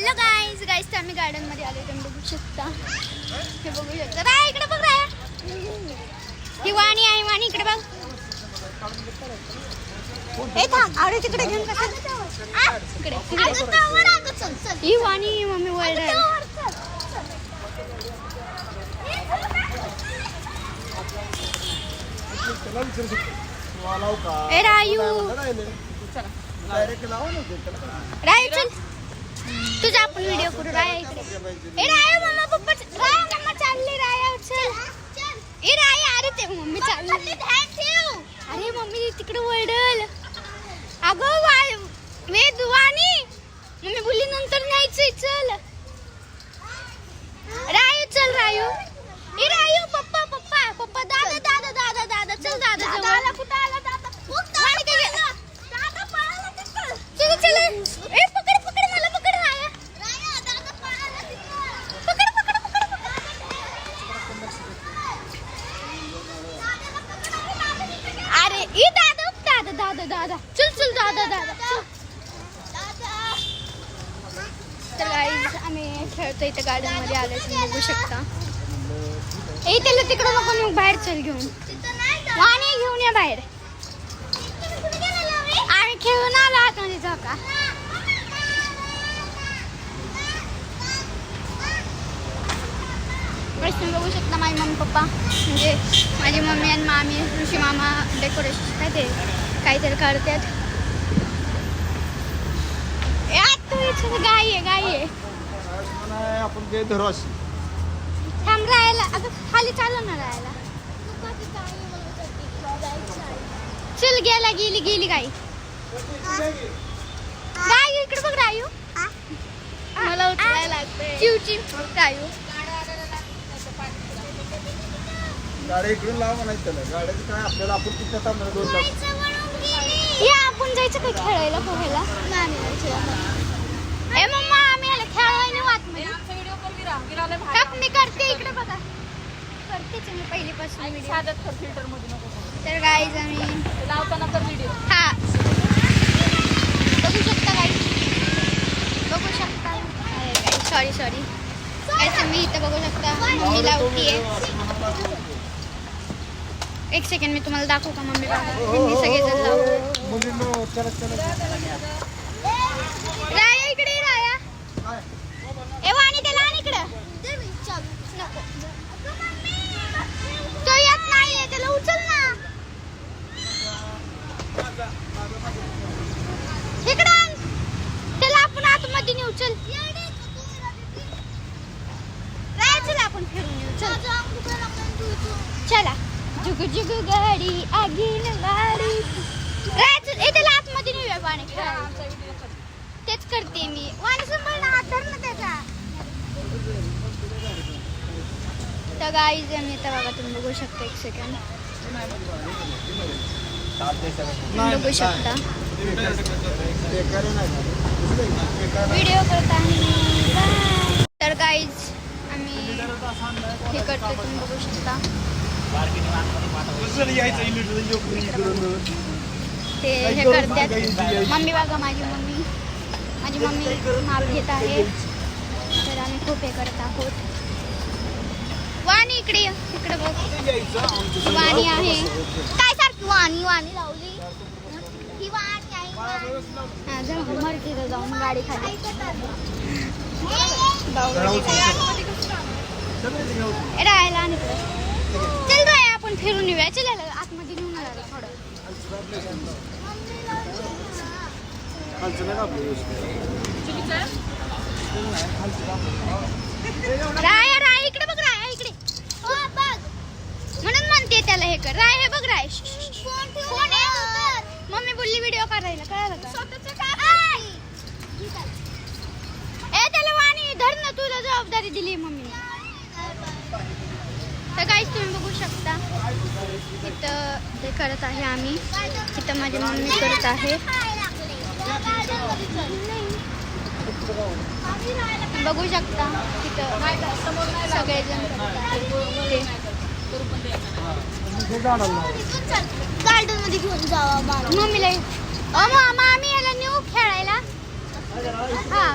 Hello guys तर आम्ही garden मध्ये आलो. तुम्ही बघू शकता, हे बघू शकता. राय इकडे बघ, राय ही वाणी आहे. वाणी इकडे बघ. ए थांब, आवडे तिकडे घेऊन कसं इकडे ही वाणी मम्मी वर्ल्ड आहे. ए रायू, रायू चल तुझा आपण व्हिडिओ करू. राय इकडे. ए राय मम्मा पप्पा, राय मम्मा चालली. राय चल. ए राय अरे ते मम्मी चालली. अरे मम्मी तिकडे वळडल. अगं वे दुवानी मम्मी बोलली नंतर न्यायचंय. चल रायू, चल रायू. ए रायू पप्पा पप्पा पप्पा दादा दादा दादा दादा चल. दादा जवळ कुठं आला? दादा चल चल. ए पकड पकड मला, पकड राया. दादा पळाला तिथं. पकड पकड पकड पकड. अरे ई दादा दादा दादा दादा चल चल. दादा दादा चल. तर गाईज आम्ही खेळतो इथं गार्डन मध्ये आलोय. तुम्ही बघू शकता. ए त्याला तिकडं नको, मग बाहेर चल घेऊन. वाणी घेऊन या बाहेर. आम्ही खेळून आलो आतमध्ये. जाऊ का? तुम्ही बघू शकता माझी मम्मी पप्पा, म्हणजे माझी मम्मी आणि मामी ऋषी मामा डेकोरेशन काय ते काहीतरी करतात. गाय आहे गाय आहे. आपण ते धरू अशी थांब राहायला. अगं खाली चालू ना राहायला. चल गेला. गेली गेली गाई. गाय इकडे बघ रायू. मला उचलायला लागतंय. चिवची रायू. गाडी इकडून लाव म्हणायचं त्याला. गाड्याचं काय आपल्याला, आपण तिथं थांबणार 2 तास. या आपण जायचं काय खेळायला पोहायला? ए मम्मा आम्ही आले खेळायला. वाट मी करते. इकडे बघा, करतेच मी पहिलीपासून व्हिडिओ. तर गाईज आम्ही लावताना तर व्हिडिओ. हा बघू शकता गाईज, बघू शकता. सॉरी सॉरी गाईज, मी इथं बघू शकता मम्मी लावतीये. एक सेकंड मी तुम्हाला दाखवू का? मम्मी बघा मी सगळेजण लावतो. राया इकडे. राया ए वाणी त्याला आण इकडं. तो येत नाहीये, त्याला उचल ना. इकडं आण त्याला. आपण आतमध्ये नेऊ. चल राया चल आपण फिरून येऊ. चल चला. जुगु जुगु गाडी आगीन गाडी. राया चल. ए त्याला आतमध्ये नेऊया वाणी खेळायला. तेच करते मी. वाणी संभाळ ना, हात धर ना त्याचा. तर गाईज आम्ही तर बघा, तुम्ही बघू शकता. एक सेकंड बघू शकता. व्हिडिओ करत आहे. तर गाईज आम्ही हे करतो. तुम्ही बघू शकता. ते हे करतात. मम्मी बघा, माझी मम्मी माप घेत आहे. तर आम्ही खूप हे करत आहोत. वाणी इकडे. इकडे बघ, वाणी आहे. काय सारखी वाणी वाणी लावली. ही वाणी आहे. जाऊ मरती तर जाऊन गाडी खाली. राहायला आणि चल राया आपण फिरून येऊया. चल आतमध्ये घेऊन आला थोडं. राया राय इकडे बघ. राया इकडे बघ. म्हणून म्हणते त्याला हे कर. राय हे बघ. राय मम्मी बोलली व्हिडिओ करायला. कळालं का? ए त्याला वाणी धर ना, तुला जबाबदारी दिली मम्मी. तर काहीच तुम्ही बघू शकता. इथं हे करत आहे आम्ही. इथं माझी मम्मी करत आहे. बघू शकता तिथं सगळेजण गार्डन मध्ये घेऊन जावा मम्मीला. मामी याला नेऊ खेळायला. हा